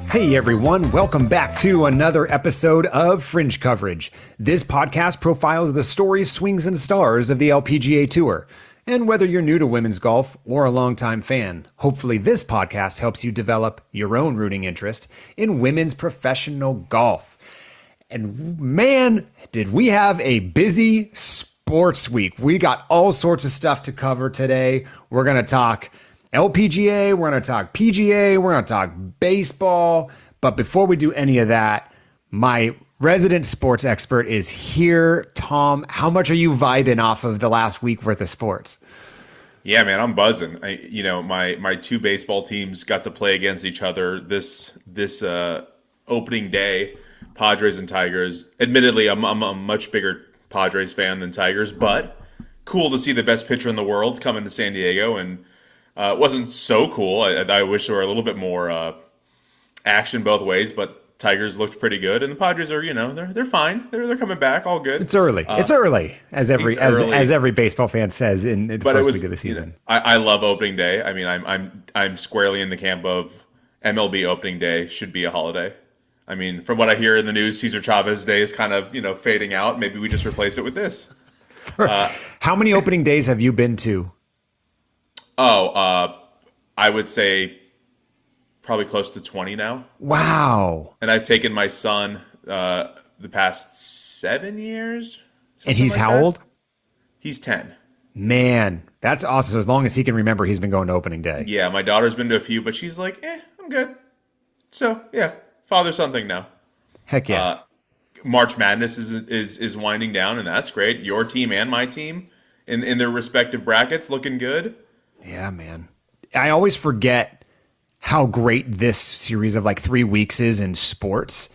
Hey everyone, welcome back to another episode of Fringe Coverage. This podcast profiles the stories, swings, and stars of the LPGA Tour. And whether you're new to women's golf or a longtime fan, hopefully this podcast helps you develop your own rooting interest in women's professional golf. And man, did we have a busy sports week. We got all sorts of stuff to cover today. We're going to talk LPGA, we're going to talk PGA, we're going to talk baseball. But before we do any of that, my resident sports expert is here. Tom, how much are you vibing off of the last week worth of sports? Yeah, man, I'm buzzing. My two baseball teams got to play against each other this opening day, Padres and Tigers. Admittedly, I'm a much bigger Padres fan than Tigers, but cool to see the best pitcher in the world coming to San Diego. And it wasn't so cool. I wish there were a little bit more action both ways, but Tigers looked pretty good, and the Padres are, they're fine. They're coming back, all good. It's early. It's early, as every baseball fan says in the first week of the season. I love opening day. I mean, I'm squarely in the camp of MLB opening day should be a holiday. I mean, from what I hear in the news, Cesar Chavez Day is kind of fading out. Maybe we just replace it with this. How many opening days have you been to? I would say probably close to 20 now. Wow. And I've taken my son the past 7 years. And he's how old? He's 10. Man, that's awesome. So as long as he can remember, he's been going to opening day. Yeah, my daughter's been to a few, but she's like, I'm good. So, yeah, father-son thing now. Heck yeah. March Madness is winding down, and that's great. Your team and my team in their respective brackets looking good. Yeah, man. I always forget how great this series of 3 weeks is in sports.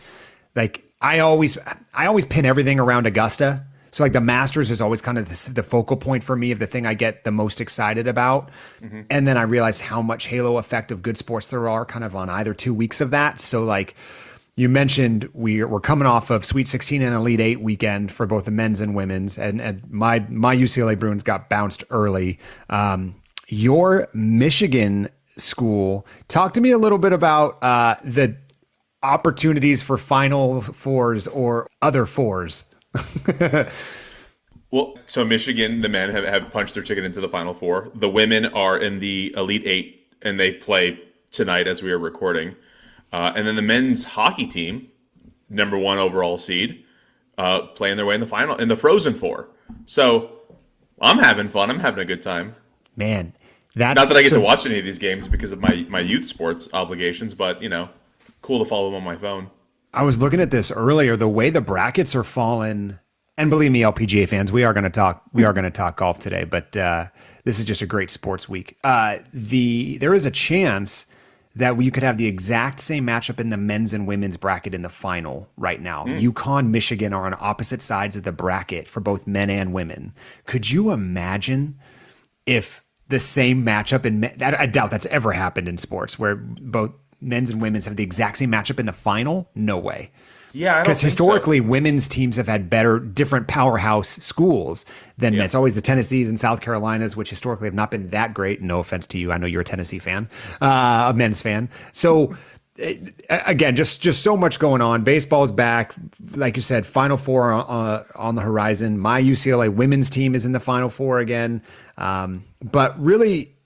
I always pin everything around Augusta. So the Masters is always kind of the focal point for me of the thing I get the most excited about. Mm-hmm. And then I realize how much halo effect of good sports there are kind of on either 2 weeks of that. So you mentioned we're coming off of Sweet 16 and Elite 8 weekend for both the men's and women's. And my UCLA Bruins got bounced early. Your Michigan school, talk to me a little bit about the opportunities for Final Fours or other fours. Well, so Michigan, the men have punched their ticket into the Final Four. The women are in the Elite 8, and they play tonight as we are recording. And then the men's hockey team, number 1 overall seed, playing their way in the Frozen Four. So I'm having fun. I'm having a good time. Man, not that I get to watch any of these games because of my youth sports obligations, but cool to follow them on my phone. I was looking at this earlier. The way the brackets are falling, and believe me, LPGA fans, we are going to talk golf today. But this is just a great sports week. There is a chance that you could have the exact same matchup in the men's and women's bracket in the final right now. UConn, Michigan are on opposite sides of the bracket for both men and women. Could you imagine if the same matchup I doubt that's ever happened in sports where both men's and women's have the exact same matchup in the final? No way. Yeah, I don't think because historically women's teams have had different powerhouse schools than men. It's always the Tennessees and South Carolinas, which historically have not been that great. No offense to you. I know you're a Tennessee fan, a men's fan. So again, just so much going on. Baseball's back. Like you said, Final Four on the horizon. My UCLA women's team is in the Final Four again. But really,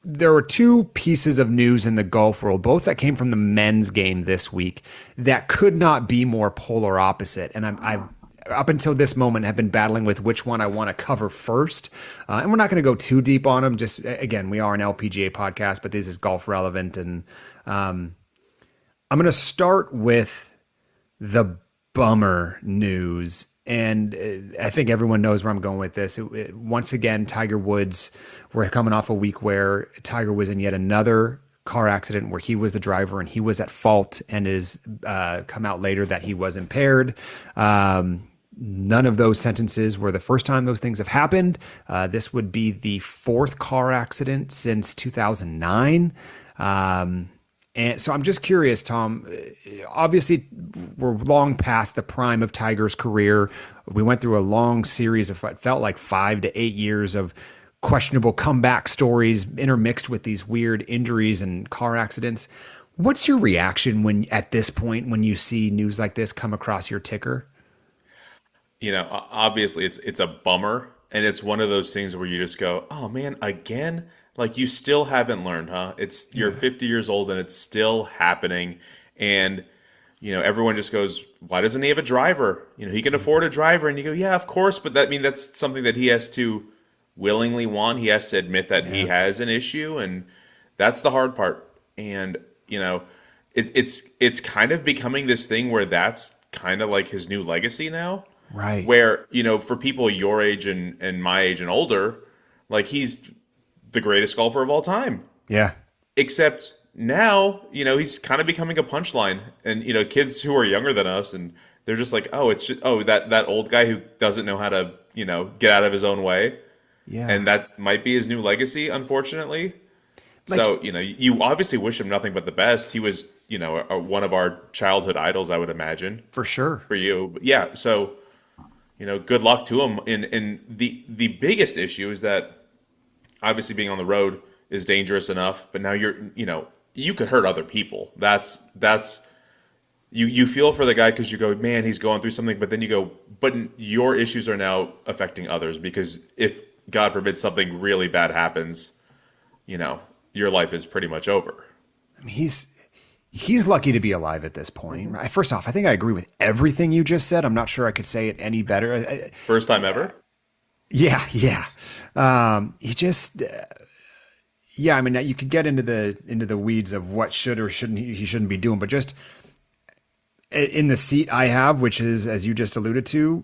there were 2 pieces of news in the golf world, both that came from the men's game this week, that could not be more polar opposite. And I've up until this moment have been battling with which one I want to cover first. And we're not going to go too deep on them. Just again, we are an LPGA podcast, but this is golf relevant. And I'm going to start with the bummer news. And I think everyone knows where I'm going with this. Once again, Tiger Woods, we're coming off a week where Tiger was in yet another car accident where he was the driver and he was at fault and is come out later that he was impaired. None of those sentences were the first time those things have happened. This would be the 4th car accident since 2009. And so I'm just curious, Tom, obviously we're long past the prime of Tiger's career. We went through a long series of what felt like 5 to 8 years of questionable comeback stories intermixed with these weird injuries and car accidents. What's your reaction when at this point when you see news like this come across your ticker? Obviously it's a bummer, and it's one of those things where you just go, "Oh man, again?" Like you still haven't learned, huh? You're 50 years old and it's still happening, and everyone just goes, "Why doesn't he have a driver? He can afford a driver." And you go, "Yeah, of course," but that's something that he has to willingly want. He has to admit that he has an issue, and that's the hard part. And it's kind of becoming this thing where that's kind of like his new legacy now. Right. Where, for people your age and my age and older, like he's the greatest golfer of all time. Yeah. Except now, he's kind of becoming a punchline. And, kids who are younger than us, and they're just like, oh, it's just, that old guy who doesn't know how to, get out of his own way. Yeah. And that might be his new legacy, unfortunately. So, you obviously wish him nothing but the best. He was, one of our childhood idols, I would imagine. For sure. For you. But yeah. So, good luck to him. And the biggest issue is that obviously being on the road is dangerous enough, but now you could hurt other people. That's you feel for the guy because you go, man, he's going through something, but then you go, but your issues are now affecting others because if God forbid something really bad happens, your life is pretty much over. I mean, he's lucky to be alive at this point. Right? First off, I think I agree with everything you just said. I'm not sure I could say it any better. First time ever? Yeah. He just, I mean, you could get into the weeds of what should or shouldn't he shouldn't be doing, but just in the seat I have, which is, as you just alluded to,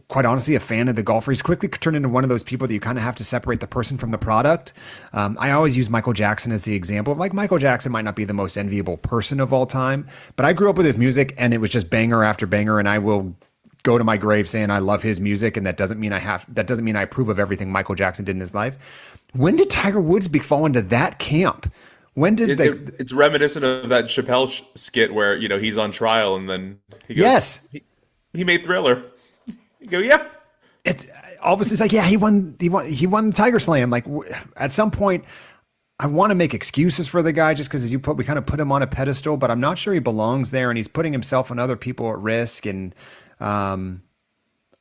quite honestly, a fan of the golfer. He's quickly turned into one of those people that you kind of have to separate the person from the product. I always use Michael Jackson as the example. Like Michael Jackson might not be the most enviable person of all time, but I grew up with his music and it was just banger after banger. And I will go to my grave saying I love his music. And that doesn't mean I approve of everything Michael Jackson did in his life. When did Tiger Woods fall into that camp? When did it's reminiscent of that Chappelle skit where, he's on trial and then he goes, yes, he made Thriller. You go, yeah. It's obviously it's like, yeah, he won the Tiger Slam. Like at some point, I want to make excuses for the guy just because we kind of put him on a pedestal, but I'm not sure he belongs there, and he's putting himself and other people at risk. And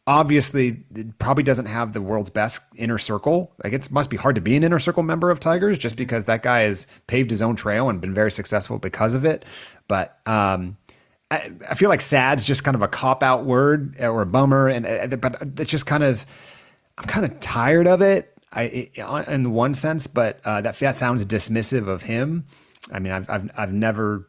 obviously, it probably doesn't have the world's best inner circle. Like it must be hard to be an inner circle member of Tigers, just because that guy has paved his own trail and been very successful because of it. But I feel like sad's just kind of a cop-out word or a bummer, but it's just I'm kind of tired of it in one sense, but that sounds dismissive of him. I mean, I've never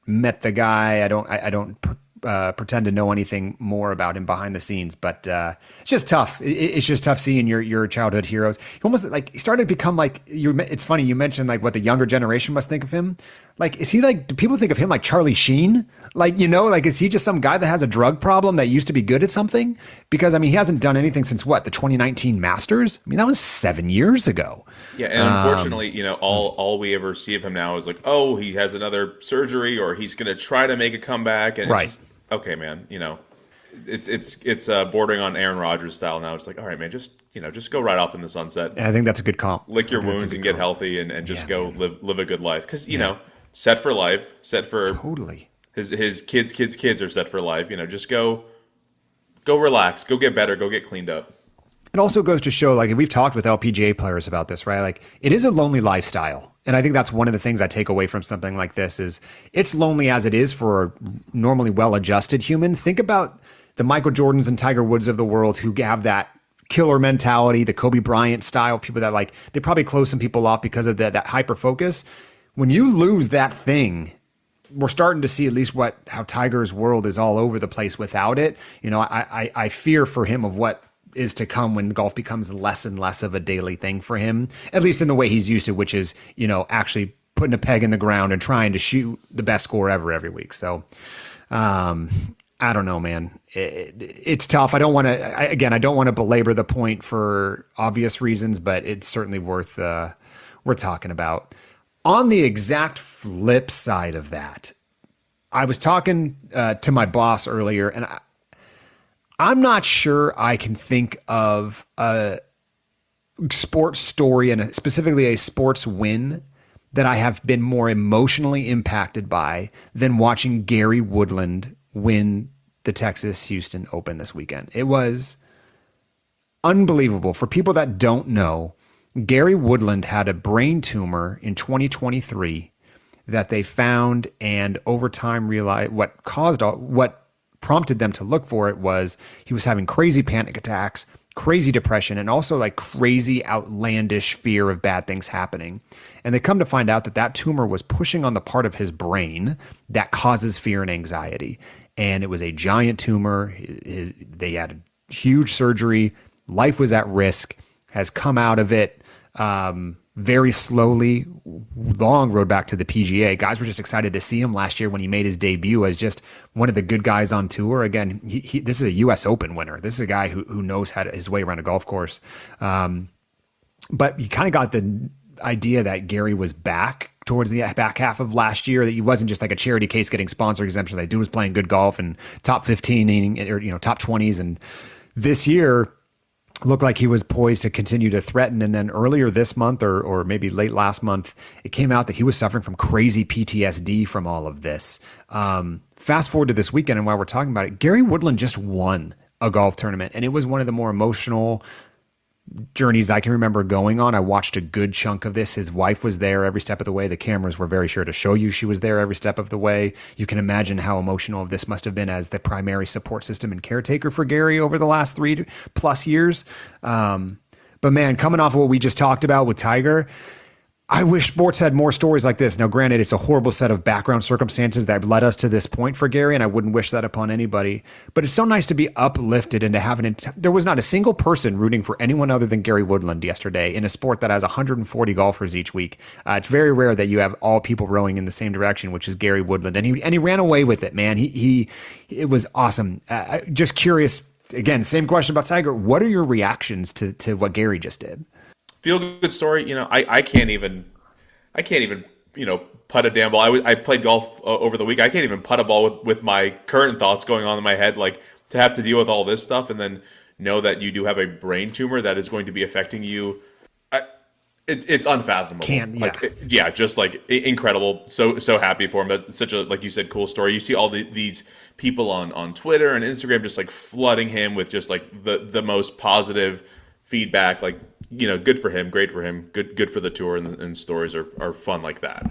met the guy. I don't pretend to know anything more about him behind the scenes, but it's just tough. It's just tough seeing your childhood heroes. He almost he started to become like it's funny you mentioned like what the younger generation must think of him. Like, is he like? Do people think of him like Charlie Sheen? Like, is he just some guy that has a drug problem that used to be good at something? Because I mean, he hasn't done anything since what, the 2019 Masters? I mean, that was 7 years ago. Yeah, and unfortunately, all we ever see of him now is like, oh, he has another surgery, or he's going to try to make a comeback, and right. It's just, okay, man, it's bordering on Aaron Rodgers style now. It's like, all right, man, just go right off in the sunset. And I think that's a good comp. Lick your wounds and get healthy, and just go live a good life. Because set for life, set for totally. His kids are set for life. Just go relax, go get better, go get cleaned up. It also goes to show, like, we've talked with LPGA players about this, right? Like, it is a lonely lifestyle. And I think that's one of the things I take away from something like this is it's lonely as it is for a normally well-adjusted human. Think about the Michael Jordans and Tiger Woods of the world who have that killer mentality, the Kobe Bryant style, people that they probably close some people off because of that hyper focus. When you lose that thing, we're starting to see at least how Tiger's world is all over the place without it. I fear for him of what is to come when golf becomes less and less of a daily thing for him, at least in the way he's used to, which is, actually putting a peg in the ground and trying to shoot the best score ever every week. So, I don't know, man. It's tough. I don't want to belabor the point for obvious reasons, but it's certainly worth talking about. On the exact flip side of that, I was talking to my boss earlier, and I'm not sure I can think of a sports story and specifically a sports win that I have been more emotionally impacted by than watching Gary Woodland win the Texas Houston Open this weekend. It was unbelievable. For people that don't know, Gary Woodland had a brain tumor in 2023 that they found, and over time realized what prompted them to look for it was he was having crazy panic attacks, crazy depression, and also like crazy outlandish fear of bad things happening. And they come to find out that that tumor was pushing on the part of his brain that causes fear and anxiety. And it was a giant tumor. They had a huge surgery. Life was at risk, has come out of it very slowly, long road back to the PGA. Guys were just excited to see him last year when he made his debut as just one of the good guys on tour. Again, this is a U.S. Open winner. This is a guy who knows his way around a golf course. But you kind of got the idea that Gary was back towards the back half of last year, that he wasn't just like a charity case getting sponsor exemption. That dude was playing good golf and top 15 or top 20s. And this year looked like he was poised to continue to threaten. And then earlier this month or maybe late last month, it came out that he was suffering from crazy PTSD from all of this. Fast forward to this weekend, and while we're talking about it, Gary Woodland just won a golf tournament, and it was one of the more emotional journeys I can remember going on. I watched a good chunk of this. His wife was there every step of the way. The cameras were very sure to show you she was there every step of the way. You can imagine how emotional this must have been as the primary support system and caretaker for Gary over the last 3+ years. But man, coming off of what we just talked about with Tiger, I wish sports had more stories like this. Now, granted, it's a horrible set of background circumstances that led us to this point for Gary, and I wouldn't wish that upon anybody. But it's so nice to be uplifted and to have there was not a single person rooting for anyone other than Gary Woodland yesterday in a sport that has 140 golfers each week. It's very rare that you have all people rowing in the same direction, which is Gary Woodland, and he ran away with it, man. It was awesome. Just curious. Again, same question about Tiger. What are your reactions to what Gary just did? Feel good story. I can't even, putt a damn ball. I played golf over the week. I can't even putt a ball with my current thoughts going on in my head. Like, to have to deal with all this stuff and then know that you do have a brain tumor that is going to be affecting you. It's unfathomable. Just like incredible. So happy for him. That's such a, like you said, cool story. You see all these people on Twitter and Instagram just like flooding him with just like the most positive feedback. Like, good for him, great for him, good for the tour, and stories are fun like that.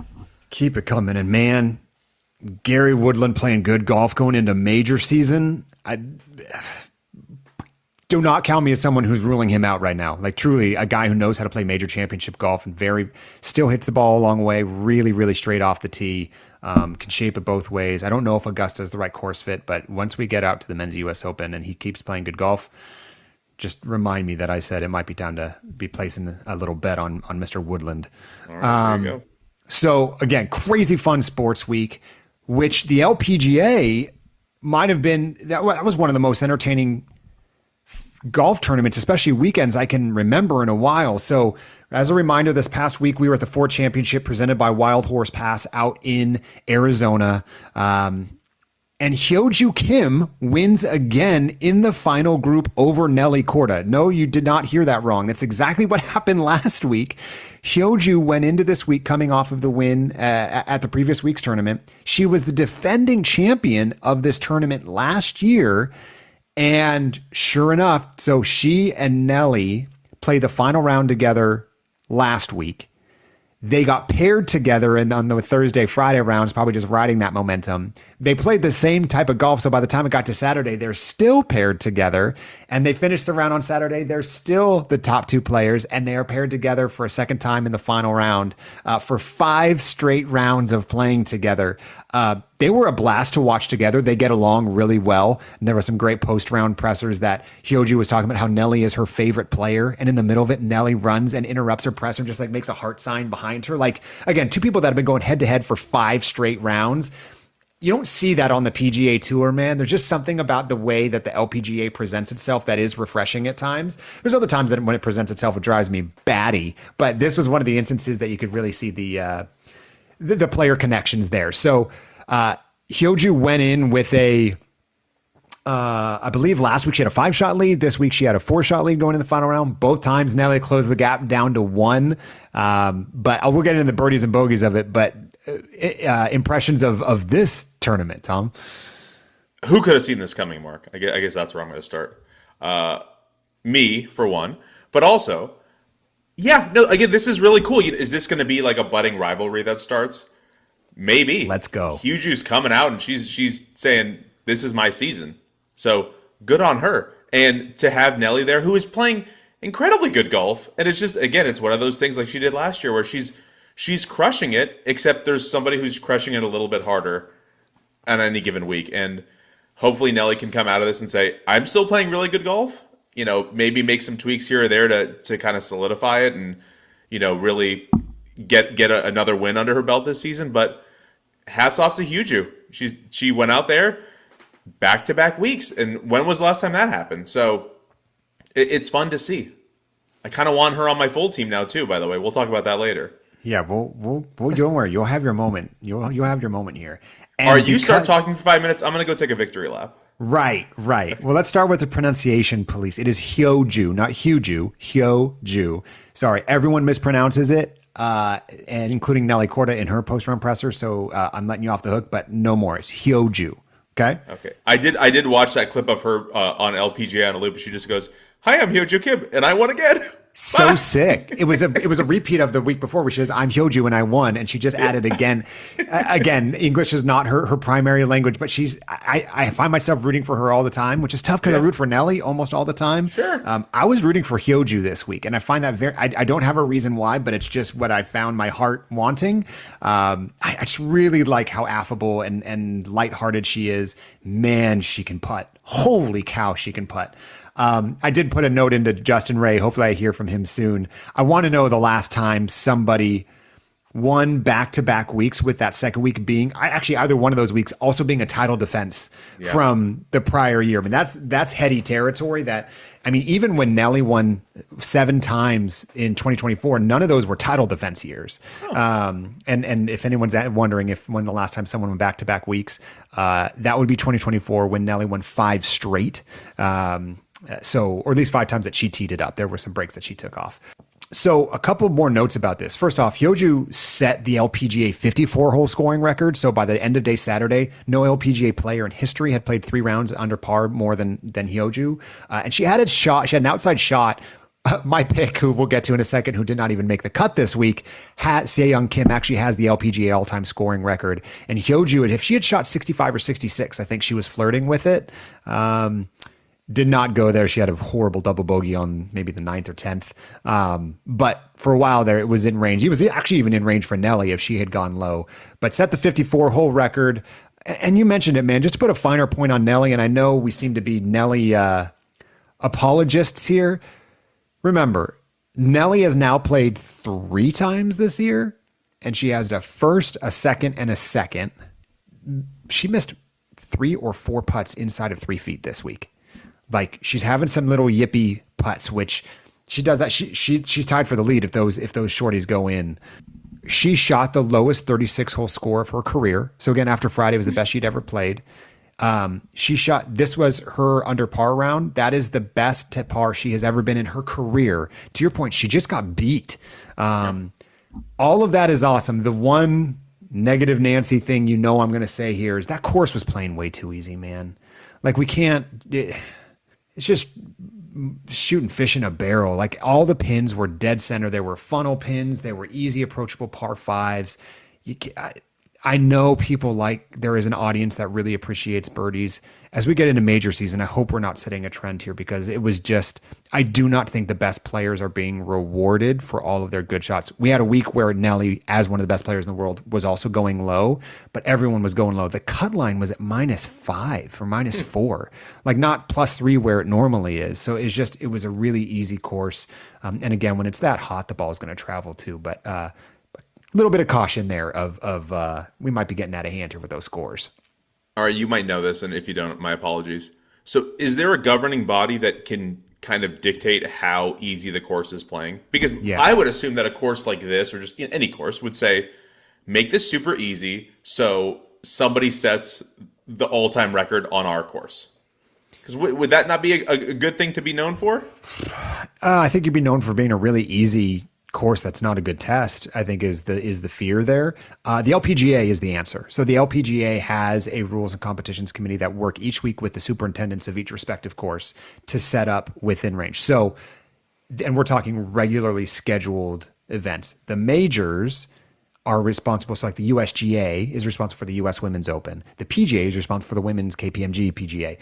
Keep it coming. And man, Gary Woodland playing good golf going into major season. Do not count me as someone who's ruling him out right now. Like, truly a guy who knows how to play major championship golf and still hits the ball a long way, really, really straight off the tee, can shape it both ways. I don't know if Augusta is the right course fit, but once we get out to the men's US Open and he keeps playing good golf, just remind me that I said it might be time to be placing a little bet on Mr. Woodland. All right, there you go. So again, crazy fun sports week, which the LPGA might have been, that was one of the most entertaining golf tournaments, especially weekends, I can remember in a while. So as a reminder, this past week, we were at the Ford Championship presented by Wild Horse Pass out in Arizona. And Hyo Joo Kim wins again in the final group over Nelly Korda. No, you did not hear that wrong. That's exactly what happened last week. Hyo Joo went into this week coming off of the win at the previous week's tournament. She was the defending champion of this tournament last year. And sure enough, so she and Nelly played the final round together last week. They got paired together and on the Thursday, Friday rounds, probably just riding that momentum. They played the same type of golf. So by the time it got to Saturday, they're still paired together, and they finished the round on Saturday. They're still the top two players, and they are paired together for a second time in the final round for 5 straight rounds of playing together. They were a blast to watch together. They get along really well. And there were some great post-round pressers that Hyo Joo was talking about how Nelly is her favorite player. And in the middle of it, Nelly runs and interrupts her presser and just like makes a heart sign behind her. Like, again, two people that have been going head to head for 5 straight rounds. You don't see that on the PGA Tour, man. There's just something about the way that the LPGA presents itself that is refreshing at times. There's other times that when it presents itself, it drives me batty. But this was one of the instances that you could really see the player connections there. So Hyo Joo went in with a I believe last week she had a 5-shot lead. This week she had a 4-shot lead going in the final round. Both times Nelly closed the gap down to 1. But we'll get into the birdies and bogeys of it. But impressions of this tournament, Tom? Who could have seen this coming, Mark? I guess that's where I'm going to start. Me, for one. But also, yeah, no, again, this is really cool. Is this going to be like a budding rivalry that starts? Maybe. Let's go. Hyo Joo's coming out and she's saying, this is my season. So good on her. And to have Nelly there, who is playing incredibly good golf. And it's just, again, it's one of those things like she did last year where she's crushing it, except there's somebody who's crushing it a little bit harder on any given week. And hopefully Nelly can come out of this and say, I'm still playing really good golf. Maybe make some tweaks here or there to kind of solidify it and, really get another win under her belt this season. But hats off to Hyo Joo. She went out there back-to-back weeks. And when was the last time that happened? So it's fun to see. I kind of want her on my full team now too, by the way. We'll talk about that later. Yeah, we'll don't worry. You'll have your moment. You'll have your moment here. And all right, you start talking for 5 minutes. I'm going to go take a victory lap. Right. Well, let's start with the pronunciation police. It is Hyo Joo, not Hyo Joo. Hyo Joo. Sorry, everyone mispronounces it, and including Nelly Korda in her post-round presser. So I'm letting you off the hook, but no more. It's Hyo Joo. Okay. I did watch that clip of her on LPGA on a loop. She just goes, "Hi, I'm Hyo Joo Kim, and I won again." So sick. It was a repeat of the week before, which is I'm Hyo Joo and I won, and she just added again. Again, English is not her primary language, but I find myself rooting for her all the time, which is tough because I root for Nelly almost all the time. Sure. I was rooting for Hyo Joo this week, and I find that I don't have a reason why, but it's just what I found my heart wanting. I just really like how affable and lighthearted she is. Man, she can putt. Holy cow, she can putt. I did put a note into Justin Ray. Hopefully I hear from him soon. I want to know the last time somebody won back-to-back weeks with that second week being actually either one of those weeks also being a title defense from the prior year. I mean, that's heady territory even when Nelly won 7 times in 2024, none of those were title defense years. And if anyone's wondering when the last time someone won back-to-back weeks, that would be 2024 when Nelly won 5 straight. Or at least 5 times that she teed it up. There were some breaks that she took off. So a couple more notes about this. First off, Hyo Joo set the LPGA 54-hole scoring record. So by the end of day Saturday, no LPGA player in history had played 3 rounds under par more than Hyo Joo. And she had she had an outside shot. My pick, who we'll get to in a second, who did not even make the cut this week, Se-Young Kim actually has the LPGA all-time scoring record. And Hyo Joo, if she had shot 65 or 66, I think she was flirting with it. Did not go there. She had a horrible double bogey on maybe the 9th or 10th. But for a while there, it was in range. He was actually even in range for Nelly if she had gone low. But set the 54-hole record. And you mentioned it, man. Just to put a finer point on Nelly, and I know we seem to be Nelly apologists here. Remember, Nelly has now played 3 times this year, and she has a first, a second, and a second. She missed 3 or 4 putts inside of 3 feet this week. Like, she's having some little yippy putts, which she does that. She's tied for the lead if those shorties go in. She shot the lowest 36-hole score of her career. So again, after Friday was the best she'd ever played. This was her under par round. That is the best to par she has ever been in her career. To your point, she just got beat. All of that is awesome. The one negative Nancy thing I'm going to say here is that course was playing way too easy, man. Like, we can't... It's just shooting fish in a barrel. Like, all the pins were dead center. There were funnel pins. There were easy approachable par 5s. I know there is an audience that really appreciates birdies. As we get into major season, I hope we're not setting a trend here because it was just, I do not think the best players are being rewarded for all of their good shots. We had a week where Nelly, as one of the best players in the world, was also going low, but everyone was going low. The cut line was at -5 or -4, like not +3 where it normally is. So it was a really easy course. And again, when it's that hot, the ball is going to travel too. But a little bit of caution there of we might be getting out of hand here with those scores. All right, you might know this, and if you don't, my apologies. So is there a governing body that can kind of dictate how easy the course is playing? Because I would assume that a course like this, or just any course, would say, make this super easy so somebody sets the all-time record on our course. Because would that not be a good thing to be known for? I think you'd be known for being a really easy course that's not a good test, I think is the fear there. The LPGA is the answer. So the LPGA has a rules and competitions committee that work each week with the superintendents of each respective course to set up within range. So, and we're talking regularly scheduled events. The majors are responsible. So like the USGA is responsible for the US Women's Open. The PGA is responsible for the Women's KPMG PGA.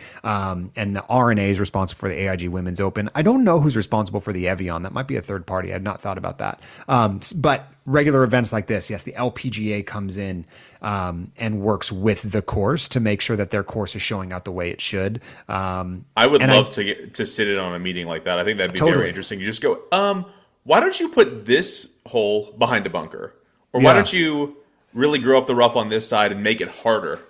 And the RNA is responsible for the AIG Women's Open. I don't know who's responsible for the Evian. That might be a third party. I've not thought about that. But regular events like this, yes, the LPGA comes in and works with the course to make sure that their course is showing out the way it should. I would love to sit in on a meeting like that. I think that'd be very interesting. You just go, why don't you put this hole behind a bunker? Or why don't you really grow up the rough on this side and make it harder?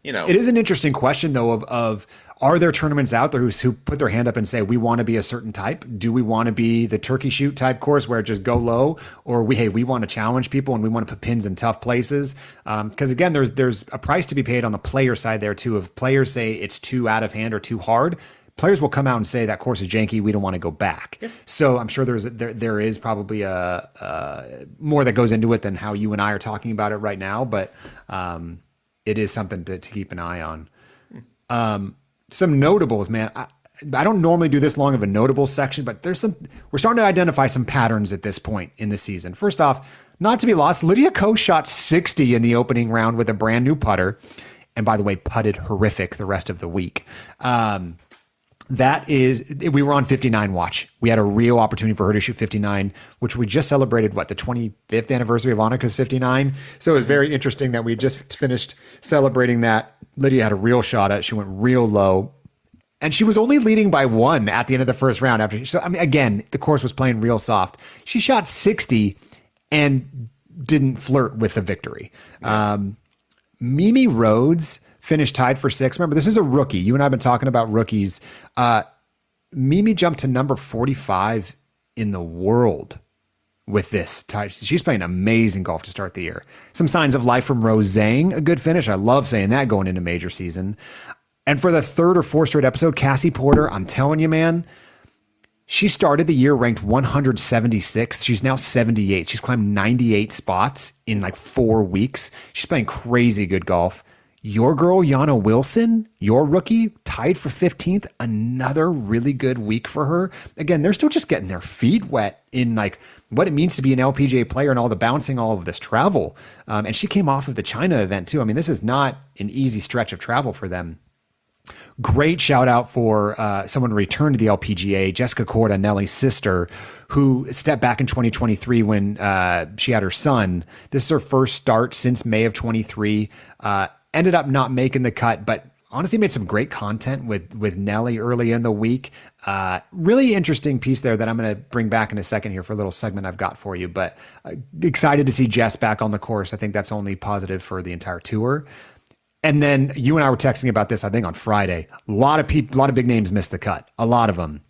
You know, it is an interesting question though of are there tournaments out there who put their hand up and say we want to be a certain type? Do we want to be the turkey shoot type course where just go low, or we want to challenge people and we want to put pins in tough places? Because again, there's a price to be paid on the player side there too. If players say it's too out of hand or too hard, players will come out and say that course is janky. We don't want to go back. Yeah. So I'm sure there is probably more that goes into it than how you and I are talking about it right now. But it is something to keep an eye on. Some notables, man. I don't normally do this long of a notable section, but we're starting to identify some patterns at this point in the season. First off, not to be lost, Lydia Ko shot 60 in the opening round with a brand new putter. And by the way, putted horrific the rest of the week. We were on 59 watch. We had a real opportunity for her to shoot 59, which we just celebrated, the 25th anniversary of Annika's 59. So it was very interesting that we just finished celebrating that. Lydia had a real shot at it. She went real low. And she was only leading by one at the end of the first round. Again, the course was playing real soft. She shot 60 and didn't flirt with the victory. Yeah. Mimi Rhodes finished tied for 6. Remember, this is a rookie. You and I have been talking about rookies. Mimi jumped to number 45 in the world with this tie. She's playing amazing golf to start the year. Some signs of life from Rose Zhang, a good finish. I love saying that going into major season. And for the third or fourth straight episode, Cassie Porter, I'm telling you, man, she started the year ranked 176th. She's now 78. She's climbed 98 spots in 4 weeks. She's playing crazy good golf. Your girl, Yana Wilson, your rookie, tied for 15th. Another really good week for her. Again, they're still just getting their feet wet in what it means to be an LPGA player and all the bouncing, all of this travel. And she came off of the China event too. I mean, this is not an easy stretch of travel for them. Great shout out for someone who returned to the LPGA, Jessica Korda, Nelly's sister, who stepped back in 2023 when she had her son. This is her first start since May of 23. Ended up not making the cut, but honestly made some great content with Nelly early in the week. Really interesting piece there that I'm going to bring back in a second here for a little segment I've got for you. But excited to see Jess back on the course. I think that's only positive for the entire tour. And then you and I were texting about this, I think, on Friday. A lot of big names missed the cut. A lot of them.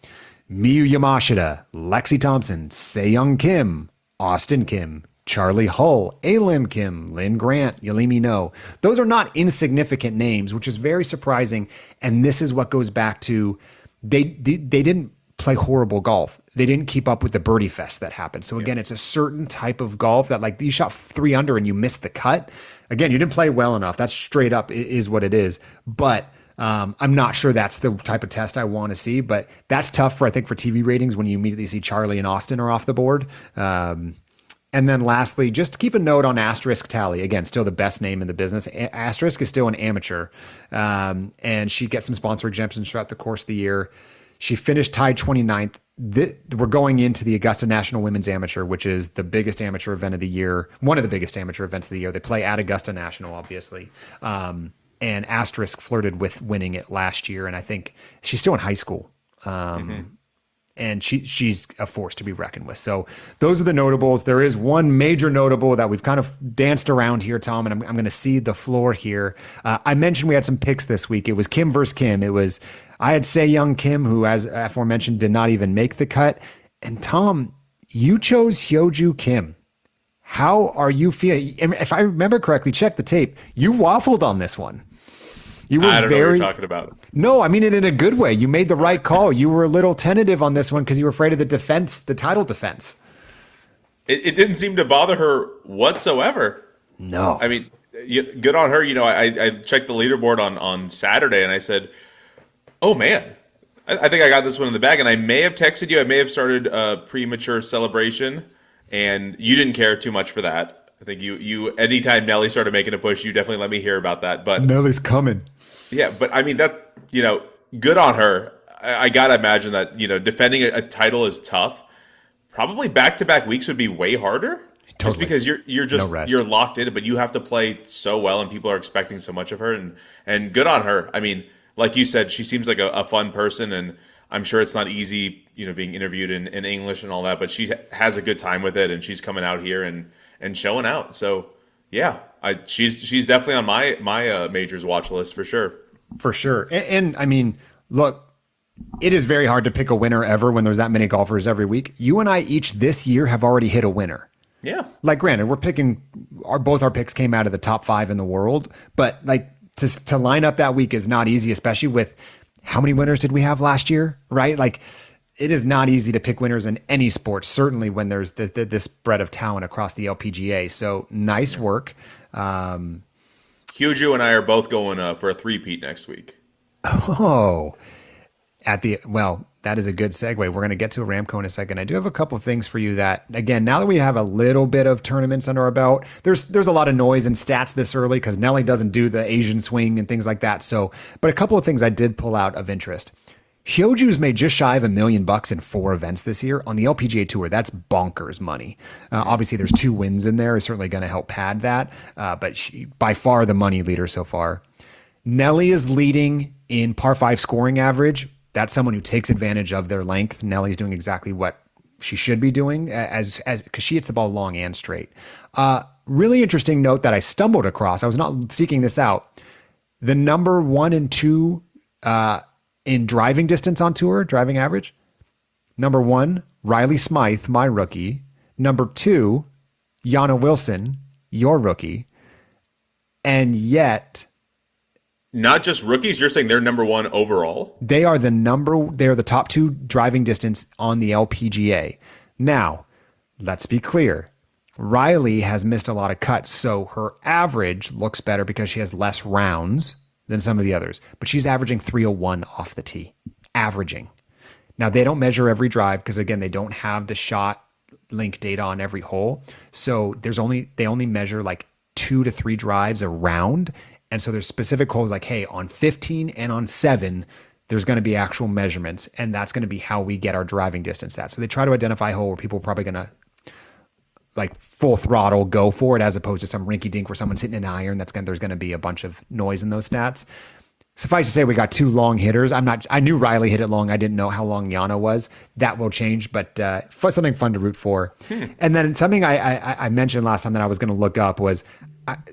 Miyu Yamashita, Lexi Thompson, Se-Young Kim, Austin Kim, Charlie Hull, A-Lim Kim, Lynn Grant, Yalimi No. Those are not insignificant names, which is very surprising. And this is what goes back to they didn't play horrible golf. They didn't keep up with the birdie fest that happened. So again, It's a certain type of golf that you shot 3 under and you missed the cut. Again, you didn't play well enough. That's straight up is what it is. But I'm not sure that's the type of test I want to see. But that's tough for TV ratings when you immediately see Charlie and Austin are off the board. And then lastly, just keep a note on Asterisk Tally. Again, still the best name in the business. Asterisk is still an amateur. And she gets some sponsor exemptions throughout the course of the year. She finished tied 29th. We're going into the Augusta National Women's Amateur, which is the biggest amateur event of the year. One of the biggest amateur events of the year. They play at Augusta National, obviously. And Asterisk flirted with winning it last year. And I think she's still in high school. And she's a force to be reckoned with. So those are the notables. There is one major notable that we've kind of danced around here, Tom, and I'm going to cede the floor here. I mentioned we had some picks this week. It was Kim versus Kim. I had Se-Young Kim, who, as aforementioned, did not even make the cut. And Tom, you chose Hyo Joo Kim. How are you feeling? If I remember correctly, check the tape. You waffled on this one. You were I don't know what you're talking about. No, I mean it in a good way. You made the right call. You were a little tentative on this one because you were afraid of the title defense. It didn't seem to bother her whatsoever. No. I mean, good on her. I checked the leaderboard on Saturday, and I said, oh, man, I think I got this one in the bag. And I may have texted you. I may have started a premature celebration, and you didn't care too much for that. I think you anytime Nelly started making a push, you definitely let me hear about that. But Nelly's coming. Yeah, but I mean, that, good on her. I got to imagine that, defending a title is tough. Probably back-to-back weeks would be way harder. Totally. Just because you're locked in, but you have to play so well, and people are expecting so much of her, and good on her. I mean, like you said, she seems like a fun person, and I'm sure it's not easy, being interviewed in English and all that, but she has a good time with it, and she's coming out here and showing out. So yeah, she's definitely on my majors watch list for sure. For sure. And I mean, look, it is very hard to pick a winner ever when there's that many golfers every week. You and I each this year have already hit a winner. Yeah. Like, granted, we're picking both our picks came out of the top 5 in the world, but like to line up that week is not easy, especially with how many winners did we have last year, right? Like, it is not easy to pick winners in any sport, certainly when there's this spread of talent across the LPGA. So nice work. Hyo Joo and I are both going for a three-peat next week. Oh, that is a good segue. We're going to get to Aramco in a second. I do have a couple of things for you that, again, now that we have a little bit of tournaments under our belt, there's a lot of noise and stats this early because Nelly doesn't do the Asian swing and things like that. So, but a couple of things I did pull out of interest. Hyo Joo's made just shy of $1 million in 4 events this year on the LPGA Tour. That's bonkers money. Obviously, there's 2 wins in there. Is certainly going to help pad that. But she, by far, the money leader so far. Nelly is leading in par 5 scoring average. That's someone who takes advantage of their length. Nelly's doing exactly what she should be doing as because she hits the ball long and straight. Really interesting note that I stumbled across. I was not seeking this out. The number 1 and 2 in driving distance on tour, driving average. Number 1, Riley Smythe, my rookie. Number 2, Yana Wilson, your rookie. And yet, not just rookies, you're saying they're number 1 overall? They're the top 2 driving distance on the LPGA. Now, let's be clear. Riley has missed a lot of cuts, so her average looks better because she has less rounds than some of the others. But she's averaging 301 off the tee. Averaging. Now, they don't measure every drive because, again, they don't have the shot link data on every hole. So they only measure like 2 to 3 drives a round. And so there's specific holes like, hey, on 15 and on 7, there's going to be actual measurements, and that's going to be how we get our driving distance at. So they try to identify a hole where people are probably going to like full throttle go for it, as opposed to some rinky dink where someone's hitting an iron. There's going to be a bunch of noise in those stats. Suffice to say, we got 2 long hitters. I knew Riley hit it long. I didn't know how long Yana was. That will change, but something fun to root for. And then something I mentioned last time that I was going to look up was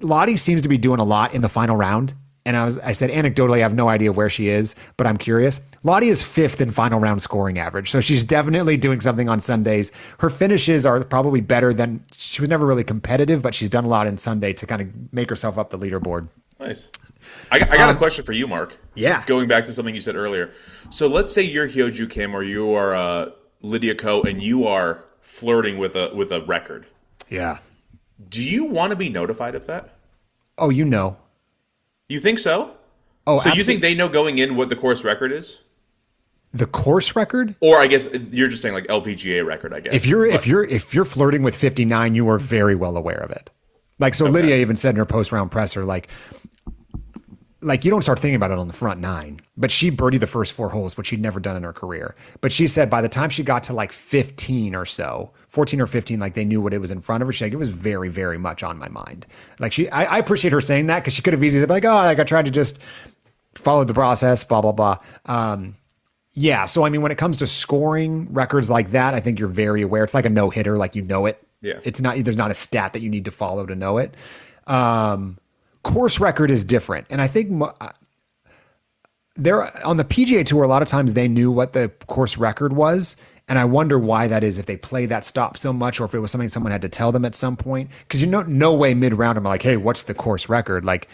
Lottie seems to be doing a lot in the final round. And I said, anecdotally, I have no idea where she is, but I'm curious. Lottie is 5th in final round scoring average. So she's definitely doing something on Sundays. Her finishes are probably better than, she was never really competitive, but she's done a lot in Sunday to kind of make herself up the leaderboard. Nice. I got a question for you, Mark. Yeah. Going back to something you said earlier. So let's say you're Hyo Joo Kim or you are Lydia Ko and you are flirting with a record. Yeah. Do you want to be notified of that? Oh, you know. You think so? Oh, so you think they know going in what the course record is? The course record? Or I guess you're just saying like LPGA record, I guess. If you're flirting with 59, you are very well aware of it. Like, so okay. Lydia even said in her post-round presser, like you don't start thinking about it on the front 9, but she birdied the first 4 holes, which she'd never done in her career. But she said by the time she got to like 15 or so, 14 or 15, like they knew what it was in front of her. She's like, it was very, very much on my mind. Like I appreciate her saying that because she could have easily said like, oh, like I tried to just follow the process, blah, blah, blah. Yeah. So, I mean, when it comes to scoring records like that, I think you're very aware. It's like a no-hitter, like you know it. Yeah. There's not a stat that you need to follow to know it. Course record is different. And I think there on the PGA Tour, a lot of times they knew what the course record was. And I wonder why that is, if they play that stop so much or if it was something someone had to tell them at some point. Because no way mid-round I'm like, hey, what's the course record? Like,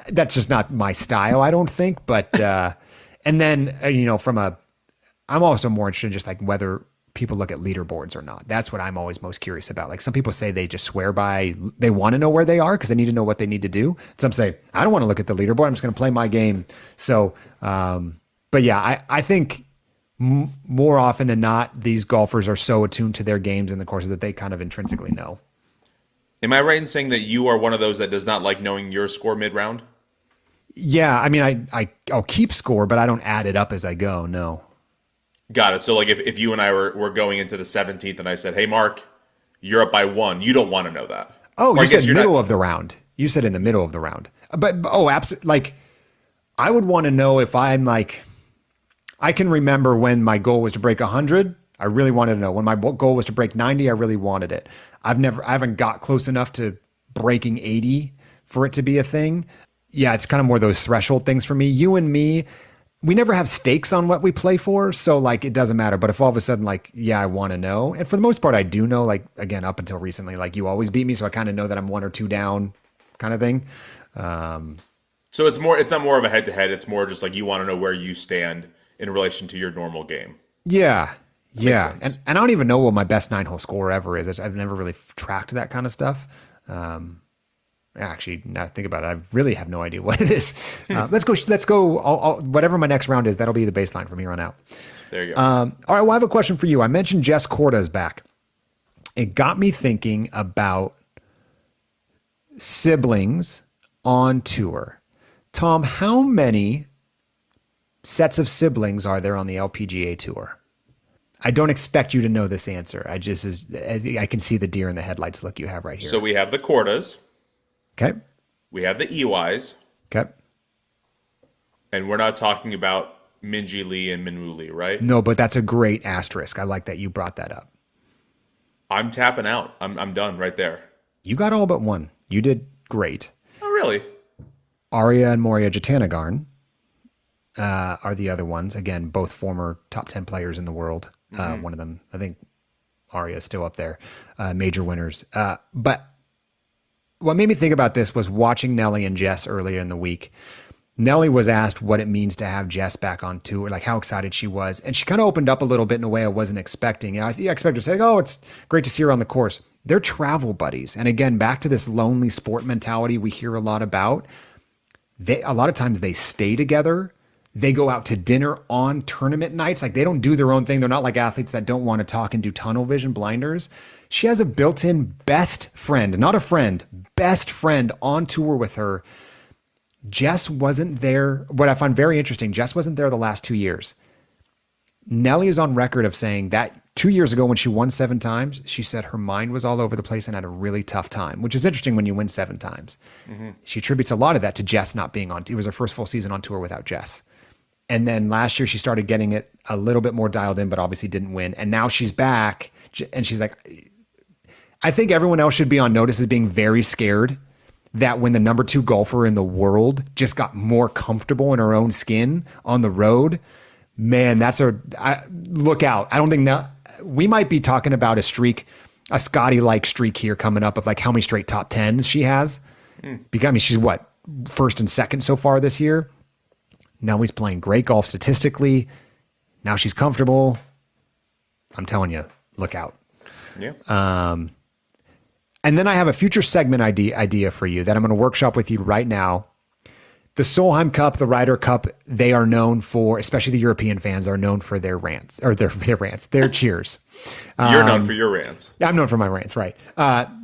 That's just not my style, I don't think. But and then I'm also more interested in just like whether people look at leaderboards or not. That's what I'm always most curious about. Like some people say they just swear by, they want to know where they are because they need to know what they need to do. Some say, I don't want to look at the leaderboard. I'm just going to play my game. So, but yeah, I think more often than not, these golfers are so attuned to their games in the course that they kind of intrinsically know. Am I right in saying that you are one of those that does not like knowing your score mid-round? Yeah, I mean, I'll keep score, but I don't add it up as I go, no. Got it. So like if you and I were going into the 17th and I said, hey, Mark, you're up by 1, you don't want to know that. Oh, you said middle of the round. You said in the middle of the round. But, absolutely. Like, I would want to know if I'm like, I can remember when my goal was to break 100. I really wanted to know. When my goal was to break 90, I really wanted it. I haven't got close enough to breaking 80 for it to be a thing. Yeah, it's kind of more those threshold things for me. You and me, we never have stakes on what we play for, so like it doesn't matter. But if all of a sudden, like, yeah, I want to know, and for the most part, I do know. Like again, up until recently, like you always beat me, so I kind of know that I'm 1 or 2 down, kind of thing. So it's not more of a head to head. It's more just like you want to know where you stand in relation to your normal game. Yeah, and I don't even know what my best 9-hole score ever is. I've never really tracked that kind of stuff. Actually, now I think about it, I really have no idea what it is. Let's go. Whatever my next round is, that'll be the baseline from here on out. There you go. All right. Well, I have a question for you. I mentioned Jess Korda's back. It got me thinking about siblings on tour. Tom, how many sets of siblings are there on the LPGA Tour? I don't expect you to know this answer. I can see the deer in the headlights look you have right here. So we have the Kordas. Okay. We have the EYs. Okay. And we're not talking about Minjee Lee and Minwoo Lee, right? No, but that's a great asterisk. I like that you brought that up. I'm tapping out. I'm done right there. You got all but one. You did great. Oh, really? Arya and Moria Jatanagarn are the other ones. Again, both former top 10 players in the world. One of them, I think Arya is still up there. Major winners. But what made me think about this was watching Nelly and Jess earlier in the week. Nelly was asked what it means to have Jess back on tour, like how excited she was. And she kind of opened up a little bit in a way I wasn't expecting. I expected to say, oh, it's great to see her on the course. They're travel buddies. And again, back to this lonely sport mentality we hear a lot about. A lot of times they stay together. They go out to dinner on tournament nights. Like they don't do their own thing. They're not like athletes that don't want to talk and do tunnel vision blinders. She has a built-in best friend, not a friend, best friend on tour with her. Jess wasn't there. What I find very interesting, Jess wasn't there the last 2 years. Nelly is on record of saying that 2 years ago when she won 7 times, she said her mind was all over the place and had a really tough time, which is interesting when you win 7 times. Mm-hmm. She attributes a lot of that to Jess not being on. It was her first full season on tour without Jess. And then last year she started getting it a little bit more dialed in, but obviously didn't win. And now she's back and she's like, I think everyone else should be on notice as being very scared that when the number 2 golfer in the world just got more comfortable in her own skin on the road, man, look out. I don't think we might be talking about a streak, a Scotty-like streak here coming up of like how many straight top 10s she has. Because I mean, she's what, first and second so far this year. Now he's playing great golf statistically. Now she's comfortable. I'm telling you, look out. Yeah. And then I have a future segment idea for you that I'm going to workshop with you right now. The Solheim Cup, the Ryder Cup, they are known for, especially the European fans, are known for their rants, or their cheers. You're known for your rants. I'm known for my rants, right.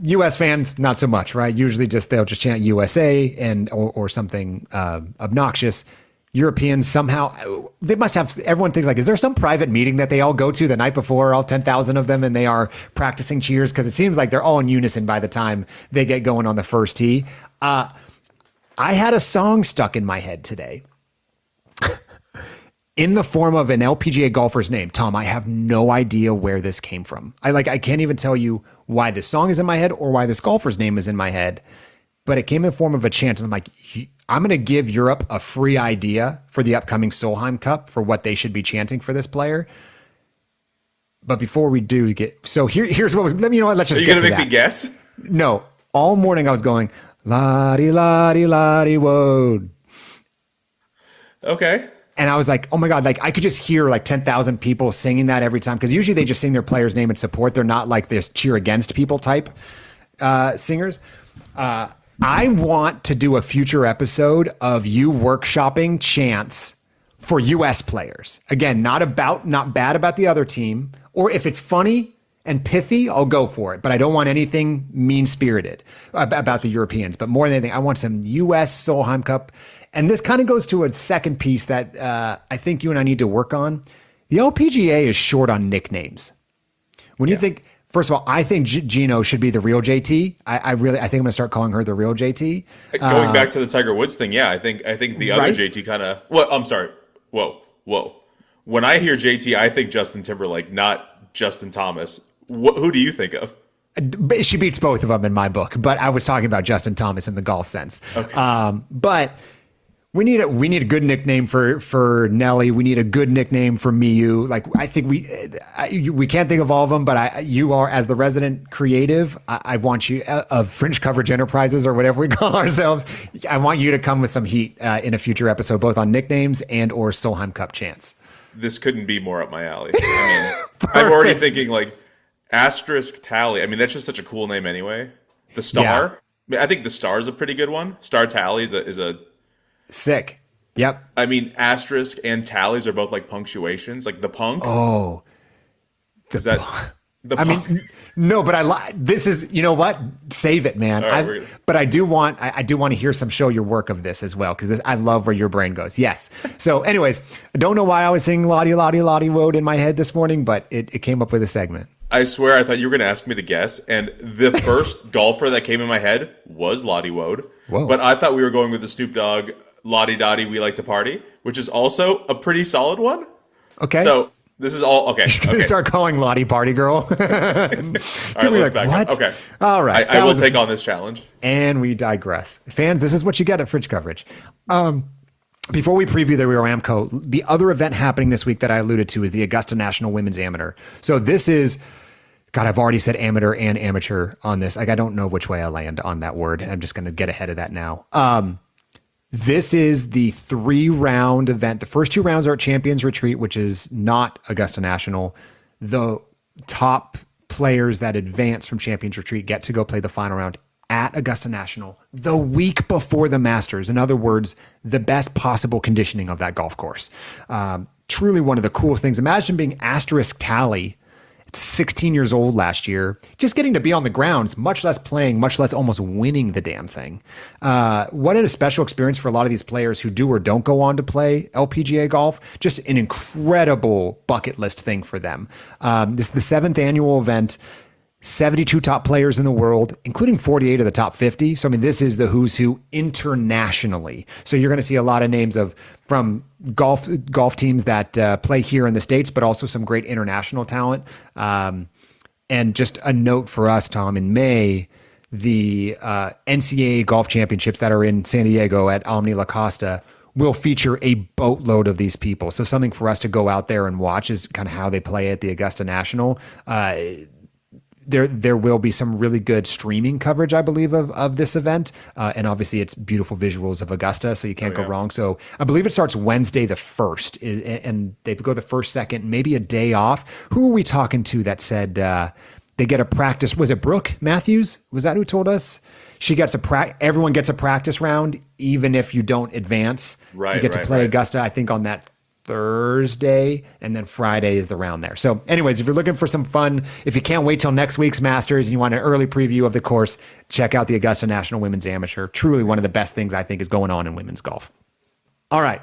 U.S. fans, not so much, right? Usually they'll just chant USA or something obnoxious. Europeans somehow, they must have, everyone thinks like, is there some private meeting that they all go to the night before, all 10,000 of them, and they are practicing cheers? Because it seems like they're all in unison by the time they get going on the first tee. I had a song stuck in my head today in the form of an LPGA golfer's name. Tom, I have no idea where this came from. I can't even tell you why this song is in my head or why this golfer's name is in my head, but it came in the form of a chant. And I'm like, I'm going to give Europe a free idea for the upcoming Solheim Cup for what they should be chanting for this player. But before we do here's what was, let's just Are you get going to to make me guess? No, all morning I was going, Lottie, Lottie, Lottie Woad. Okay. And I was like, oh my God, like I could just hear like 10,000 people singing that every time. Cause usually they just sing their player's name and support. They're not like this cheer against people type singers. I want to do a future episode of you workshopping chants for US players. Again, not bad about the other team. Or if it's funny and pithy, I'll go for it. But I don't want anything mean-spirited about the Europeans. But more than anything, I want some US Solheim Cup. And this kind of goes to a second piece that I think you and I need to work on. The LPGA is short on nicknames. When you think, first of all, I think Gino should be the real JT. I think I'm going to start calling her the real JT. Going back to the Tiger Woods thing, I think the other JT kind of. Well, I'm sorry. Whoa. When I hear JT, I think Justin Timberlake, not Justin Thomas. Who do you think of? She beats both of them in my book, but I was talking about Justin Thomas in the golf sense. Okay. But we need a good nickname for Nelly. We need a good nickname for Miyu. Like I think we can't think of all of them, but you are, as the resident creative, I want you of Fringe Coverage Enterprises or whatever we call ourselves. I want you to come with some heat in a future episode, both on nicknames and or Solheim Cup chants. This couldn't be more up my alley. I mean, I'm already thinking like asterisk tally. I mean, that's just such a cool name anyway. The Star. Yeah. I mean, I think the Star is a pretty good one. Star Tally is a sick. Yep. I mean, asterisk and tallies are both like punctuations, like the punk. Oh, is that the I punk? mean, no, but this is, you know what? Save it, man. Right, but I do want to hear some show your work of this as well. Cause I love where your brain goes. Yes. So anyways, I don't know why I was singing Lottie, Lottie, Lottie Woad in my head this morning, but it came up with a segment. I swear I thought you were going to ask me to guess, and the first golfer that came in my head was Lottie Woad. Whoa. But I thought we were going with the Snoop Dogg, Lottie Dottie, We Like to Party, which is also a pretty solid one. Okay. So this is all, okay. Okay. Start calling Lottie Party Girl. All right, let's back up. Okay. All right. I will take on this challenge. And we digress. Fans, this is what you get at Fringe Coverage. Before we preview the Aramco, the other event happening this week that I alluded to is the Augusta National Women's Amateur. So this is, God, I've already said amateur and amateur on this. Like, I don't know which way I land on that word. I'm just going to get ahead of that now. This is the 3-round event. The first 2 rounds are at Champions Retreat, which is not Augusta National. The top players that advance from Champions Retreat get to go play the final round at Augusta National the week before the Masters. In other words, the best possible conditioning of that golf course. Truly one of the coolest things. Imagine being asterisk tally. It's 16 years old last year, just getting to be on the grounds, much less playing, much less almost winning the damn thing. What a special experience for a lot of these players who do or don't go on to play LPGA golf. Just an incredible bucket list thing for them. This is the 7th annual event. 72 top players in the world, including 48 of the top 50. So, I mean, this is the who's who internationally. So you're going to see a lot of names from golf teams that play here in the States, but also some great international talent. And just a note for us, Tom, in May, the NCAA golf championships that are in San Diego at Omni La Costa will feature a boatload of these people. So something for us to go out there and watch is kind of how they play at the Augusta National. There will be some really good streaming coverage, I believe, of this event. And obviously it's beautiful visuals of Augusta, so you can't go wrong. So I believe it starts Wednesday the 1st, and they go the 1st, 2nd, maybe a day off. Who are we talking to that said they get a practice? Was it Brooke Matthews? Was that who told us? She gets everyone gets a practice round, even if you don't advance. Right, you get to play Augusta, I think, on that Thursday, and then Friday is the round there. So anyways, if you're looking for some fun, if you can't wait till next week's Masters and you want an early preview of the course, check out the Augusta National Women's Amateur. Truly one of the best things I think is going on in women's golf. All right,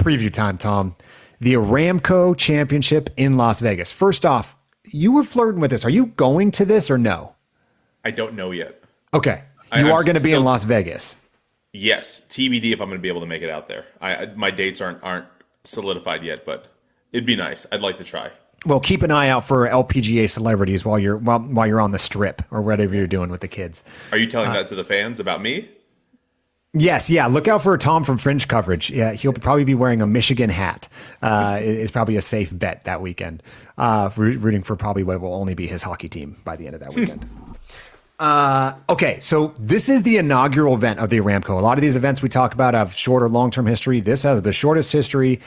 preview time, Tom. The Aramco Championship in Las Vegas. First off, you were flirting with this. Are you going to this or no? I don't know yet. Okay. You are going to be in Las Vegas. Yes. TBD if I'm going to be able to make it out there. My dates aren't solidified yet, but it'd be nice. I'd like to try. Well, keep an eye out for LPGA celebrities while you're on the strip or whatever you're doing with the kids. Are you telling that to the fans about me? Yes, yeah. Look out for Tom from Fringe Coverage. Yeah, he'll probably be wearing a Michigan hat. It's probably a safe bet that weekend. Rooting for probably what will only be his hockey team by the end of that weekend. Okay, so this is the inaugural event of the Aramco. A lot of these events we talk about have short or long-term history. This has the shortest history.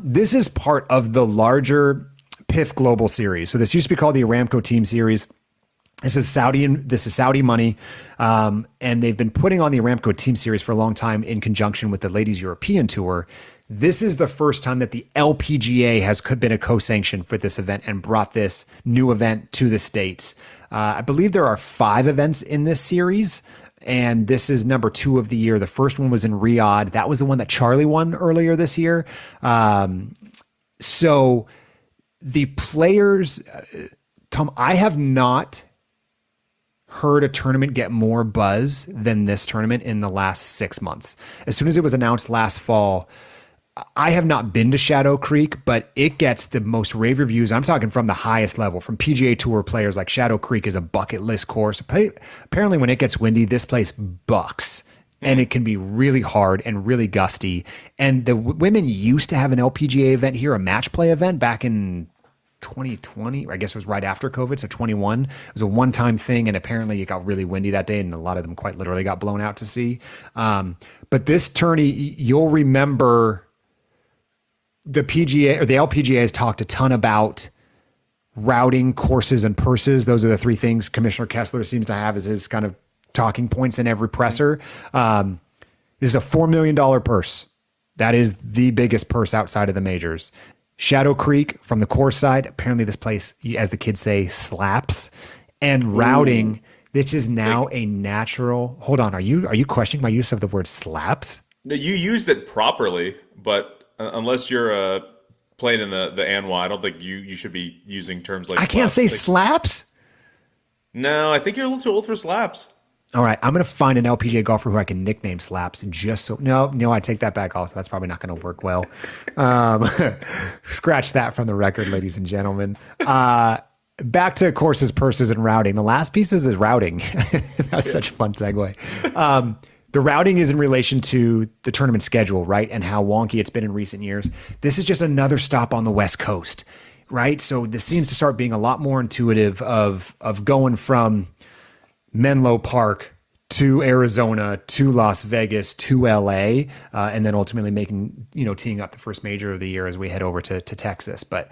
This is part of the larger PIF Global Series. So this used to be called the Aramco Team Series. This is Saudi money, and they've been putting on the Aramco Team Series for a long time in conjunction with the Ladies European Tour. This is the first time that the LPGA has been a co-sanction for this event and brought this new event to the States. I believe there are 5 events in this series, and this is number 2 of the year. The first one was in Riyadh. That was the one that Charlie won earlier this year. So the players, Tom, I have not heard a tournament get more buzz than this tournament in the last 6 months. As soon as it was announced last fall, I have not been to Shadow Creek, but it gets the most rave reviews. I'm talking from the highest level, from PGA Tour players. Like Shadow Creek is a bucket list course. Apparently when it gets windy, this place bucks, and it can be really hard and really gusty. And the women used to have an LPGA event here, a match play event back in 2020, or I guess it was right after COVID, so 21. It was a one-time thing, and apparently it got really windy that day, and a lot of them quite literally got blown out to sea. But this tourney, you'll remember the PGA or the LPGA has talked a ton about routing, courses, and purses. Those are the 3 things Commissioner Kessler seems to have as his kind of talking points in every presser. This is a $4 million purse. That is the biggest purse outside of the majors. Shadow Creek from the course side, apparently this place, as the kids say, slaps. And routing, which is now a natural. Hold on, are you questioning my use of the word slaps? No, you used it properly, but unless you're playing in the ANWA, I don't think you should be using terms like I can't say slaps? No, I think you're a little too old for slaps. All right, I'm going to find an LPGA golfer who I can nickname Slaps just so. No, I take that back also. That's probably not going to work well. Scratch that from the record, ladies and gentlemen. Back to courses, purses, and routing. The last piece is routing. That's such a fun segue. The routing is in relation to the tournament schedule, right? And how wonky it's been in recent years. This is just another stop on the West Coast, right? So this seems to start being a lot more intuitive of going from Menlo Park to Arizona to Las Vegas to LA, and then ultimately teeing up the first major of the year as we head over to Texas. But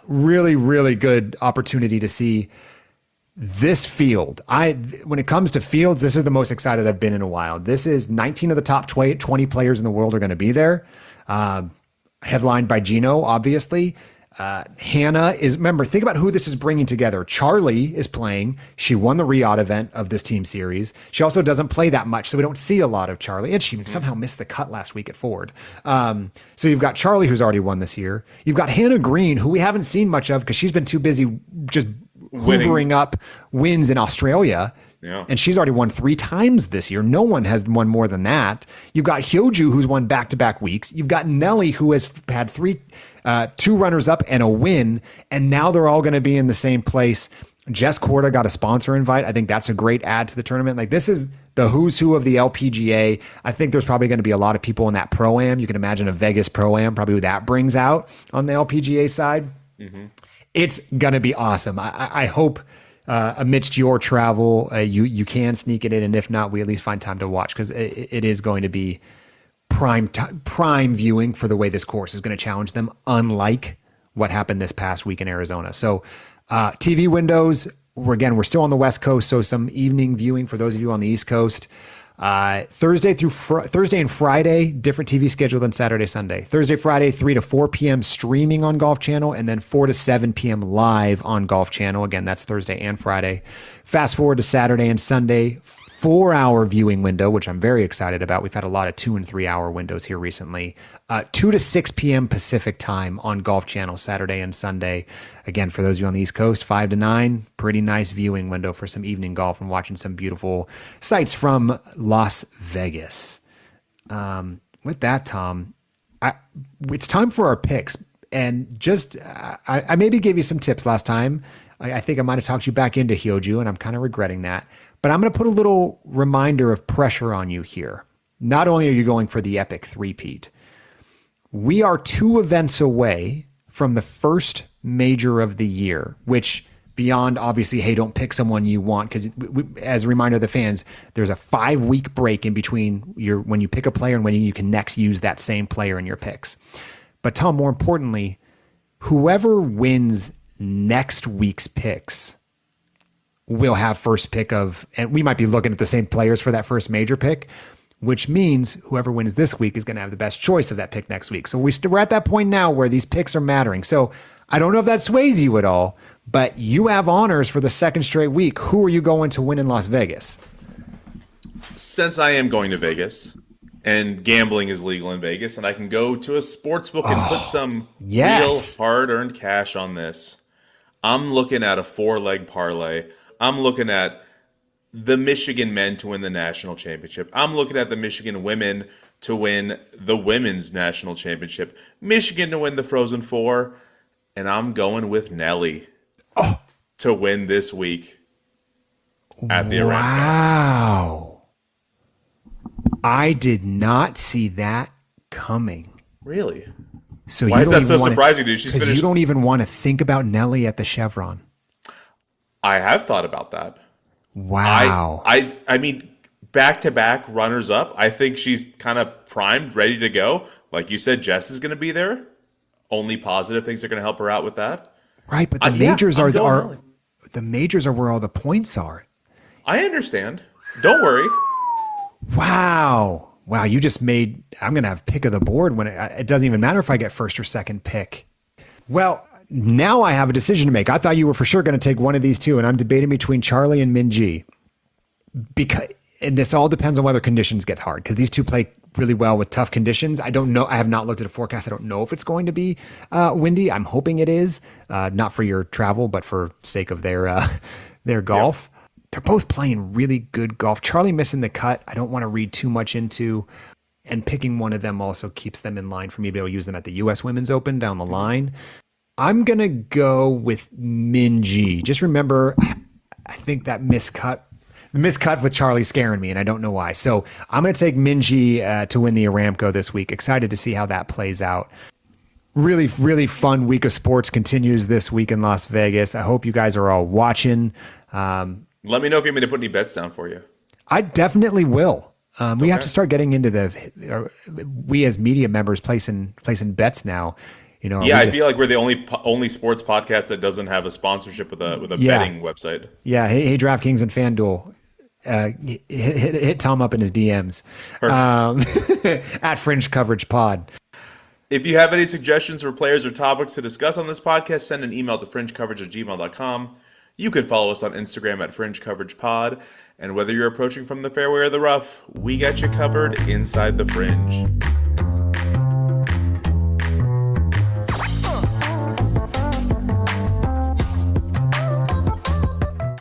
really, really good opportunity to see this field. When it comes to fields, this is the most excited I've been in a while. This is 19 of the top 20 players in the world are going to be there. Headlined by Gino, obviously. Hannah remember, think about who this is bringing together. Charlie is playing. She won the Riyadh event of this team series. She also doesn't play that much, so we don't see a lot of Charlie. And she somehow missed the cut last week at Ford. So you've got Charlie, who's already won this year. You've got Hannah Green, who we haven't seen much of because she's been too busy just hoovering up wins in Australia. Yeah. And she's already won 3 times this year. No one has won more than that. You've got Hyo Joo, who's won back-to-back weeks. You've got Nelly, who has had 2 runners-up and a win, and now they're all going to be in the same place. Jess Korda got a sponsor invite. I think that's a great add to the tournament. Like, this is the who's who of the LPGA. I think there's probably going to be a lot of people in that Pro-Am. You can imagine a Vegas Pro-Am, probably who that brings out on the LPGA side. Mm-hmm. It's going to be awesome. I hope amidst your travel, you can sneak it in, and if not, we at least find time to watch because it is going to be prime viewing for the way this course is going to challenge them, unlike what happened this past week in Arizona. So TV windows, we're still on the West Coast, so some evening viewing for those of you on the East Coast. Thursday and Friday, different TV schedule than Saturday, Sunday. Thursday, Friday, 3 to 4 p.m. streaming on Golf Channel, and then 4 to 7 p.m. live on Golf Channel. Again, that's Thursday and Friday. Fast forward to Saturday and Sunday, 4-hour viewing window, which I'm very excited about. We've had a lot of 2 and 3 hour windows here recently. 2 to 6 p.m. Pacific time on Golf Channel, Saturday and Sunday. Again, for those of you on the East Coast, 5 to 9, pretty nice viewing window for some evening golf and watching some beautiful sights from Las Vegas. With that, Tom, it's time for our picks. And just, I maybe gave you some tips last time. I think I might have talked you back into Hyo Joo, and I'm kind of regretting that. But I'm going to put a little reminder of pressure on you here. Not only are you going for the epic three-peat, we are 2 events away from the first major of the year, which beyond obviously, hey, don't pick someone you want. Because as a reminder to the fans, there's a 5-week break in between when you pick a player and when you can next use that same player in your picks. But Tom, more importantly, whoever wins next week's picks will have first pick of, and we might be looking at the same players for that first major pick, which means whoever wins this week is going to have the best choice of that pick next week. So we're at that point now where these picks are mattering. So I don't know if that sways you at all, but you have honors for the second straight week. Who are you going to win in Las Vegas? Since I am going to Vegas and gambling is legal in Vegas, and I can go to a sports book and put some real hard-earned cash on this, I'm looking at a 4-leg parlay. I'm looking at the Michigan men to win the national championship. I'm looking at the Michigan women to win the women's national championship. Michigan to win the Frozen Four. And I'm going with Nelly to win this week at the Aramco. Wow. I did not see that coming. Really? So why is that so surprising to you? Because you don't even want to think about Nelly at the Chevron. I have thought about that. Wow. I mean, back-to-back runners-up. I think she's kind of primed, ready to go. Like you said, Jess is going to be there. Only positive things are going to help her out with that. Right, but the majors are the majors are where all the points are. I understand. Don't worry. Wow, you just made. I'm going to have pick of the board when it doesn't even matter if I get first or second pick. Well, now I have a decision to make. I thought you were for sure going to take one of these two, and I'm debating between Charlie and Minji. And this all depends on whether conditions get hard, because these two play really well with tough conditions. I don't know. I have not looked at a forecast. I don't know if it's going to be windy. I'm hoping it is, not for your travel, but for sake of their golf. Yep. They're both playing really good golf. Charlie missing the cut, I don't want to read too much into, and picking one of them also keeps them in line for me to be able to use them at the U.S. Women's Open down the line. I'm going to go with Minji. Just remember, I think that miscut with Charlie scaring me, and I don't know why. So I'm going to take Minji to win the Aramco this week. Excited to see how that plays out. Really, really fun week of sports continues this week in Las Vegas. I hope you guys are all watching. Let me know if you want me to put any bets down for you. I definitely will. We have to start getting into we as media members placing bets now. I feel like we're the only sports podcast that doesn't have a sponsorship with a betting website. Yeah, hey, DraftKings and FanDuel, hit Tom up in his DMs at FringeCoverage Pod. If you have any suggestions for players or topics to discuss on this podcast, send an email to fringecoverage@gmail.com. You can follow us on Instagram at FringeCoveragePod. And whether you're approaching from the fairway or the rough, we got you covered inside the fringe.